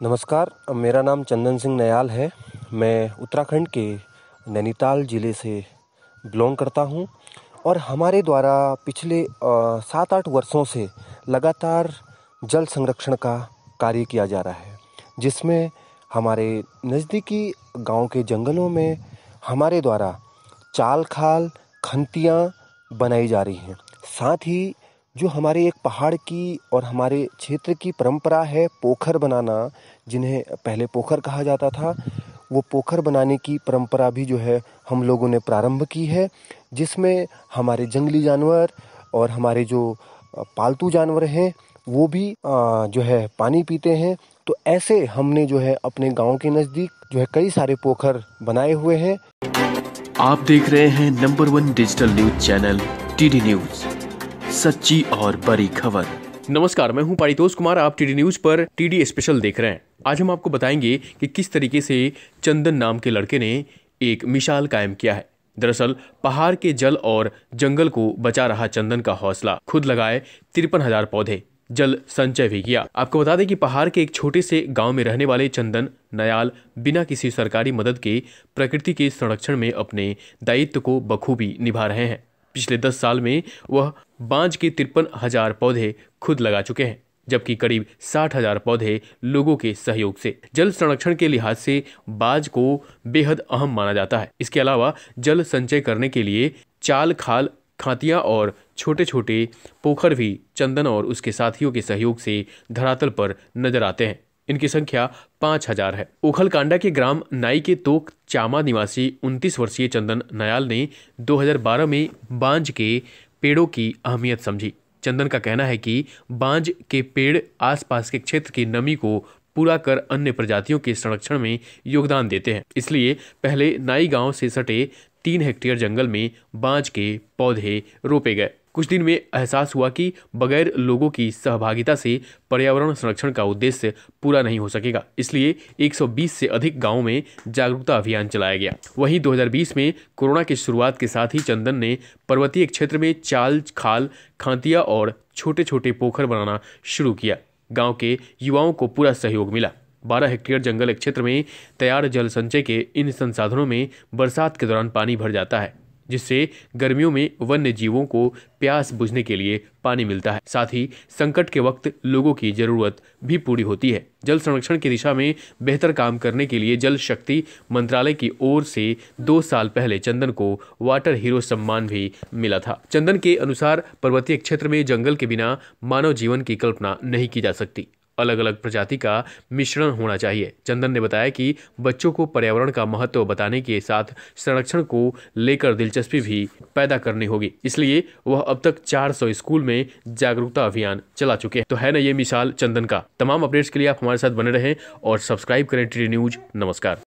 नमस्कार, मेरा नाम चंदन सिंह नयाल है। मैं उत्तराखंड के नैनीताल ज़िले से बिलॉन्ग करता हूँ और हमारे द्वारा पिछले 7-8 वर्षों से लगातार जल संरक्षण का कार्य किया जा रहा है, जिसमें हमारे नज़दीकी गाँव के जंगलों में हमारे द्वारा चाल-खाल, खंतियाँ बनाई जा रही हैं। साथ ही जो हमारे एक पहाड़ की और हमारे क्षेत्र की परंपरा है पोखर बनाना, जिन्हें पहले पोखर कहा जाता था, वो पोखर बनाने की परंपरा भी जो है हम लोगों ने प्रारंभ की है, जिसमें हमारे जंगली जानवर और हमारे जो पालतू जानवर हैं वो भी जो है पानी पीते हैं। तो ऐसे हमने जो है अपने गांव के नज़दीक जो है कई सारे पोखर बनाए हुए हैं। आप देख रहे हैं number 1 digital news channel TD news, सच्ची और बड़ी खबर। नमस्कार, मैं हूं पारितोष कुमार। आप टीडी न्यूज पर टीडी स्पेशल देख रहे हैं। आज हम आपको बताएंगे कि किस तरीके से चंदन नाम के लड़के ने एक मिसाल कायम किया है। दरअसल पहाड़ के जल और जंगल को बचा रहा चंदन का हौसला, खुद लगाए 53,000 पौधे, जल संचय भी किया। आपको बता दें कि पहाड़ के एक छोटे से गांव में रहने वाले चंदन नयाल बिना किसी सरकारी मदद के प्रकृति के संरक्षण में अपने दायित्व को बखूबी निभा रहे हैं। पिछले 10 साल में वह बांज के 53,000 पौधे खुद लगा चुके हैं, जबकि करीब 60,000 पौधे लोगों के सहयोग से। जल संरक्षण के लिहाज से बांज को बेहद अहम माना जाता है। इसके अलावा जल संचय करने के लिए चाल, खाल, खातियां और छोटे छोटे पोखर भी चंदन और उसके साथियों के सहयोग से धरातल पर नजर आते हैं। इनकी संख्या 5,000 है। ओखलकांडा के ग्राम नाई के तोक चामा निवासी 29 वर्षीय चंदन नयाल ने 2012 में बांज के पेड़ों की अहमियत समझी। चंदन का कहना है कि बांज के पेड़ आसपास के क्षेत्र की नमी को पूरा कर अन्य प्रजातियों के संरक्षण में योगदान देते हैं। इसलिए पहले नाई गांव से सटे 3 हेक्टेयर जंगल में बांज के पौधे रोपे गए। कुछ दिन में एहसास हुआ कि बगैर लोगों की सहभागिता से पर्यावरण संरक्षण का उद्देश्य पूरा नहीं हो सकेगा। इसलिए 120 से अधिक गांवों में जागरूकता अभियान चलाया गया। वहीं 2020 में कोरोना की शुरुआत के साथ ही चंदन ने पर्वतीय क्षेत्र में चाल, खाल, खांतिया और छोटे छोटे पोखर बनाना शुरू किया। गाँव के युवाओं को पूरा सहयोग मिला। 12 हेक्टेयर जंगल क्षेत्र में तैयार जल संचय के इन संसाधनों में बरसात के दौरान पानी भर जाता है, जिससे गर्मियों में वन्य जीवों को प्यास बुझने के लिए पानी मिलता है। साथ ही संकट के वक्त लोगों की जरूरत भी पूरी होती है। जल संरक्षण की दिशा में बेहतर काम करने के लिए जल शक्ति मंत्रालय की ओर से 2 साल पहले चंदन को वाटर हीरो सम्मान भी मिला था। चंदन के अनुसार पर्वतीय क्षेत्र में जंगल के बिना मानव जीवन की कल्पना नहीं की जा सकती। अलग अलग प्रजाति का मिश्रण होना चाहिए। चंदन ने बताया कि बच्चों को पर्यावरण का महत्व बताने के साथ संरक्षण को लेकर दिलचस्पी भी पैदा करनी होगी। इसलिए वह अब तक 400 स्कूल में जागरूकता अभियान चला चुके हैं। तो है ना ये मिसाल चंदन का। तमाम अपडेट्स के लिए आप हमारे साथ बने रहें और सब्सक्राइब करें टीडी न्यूज। नमस्कार।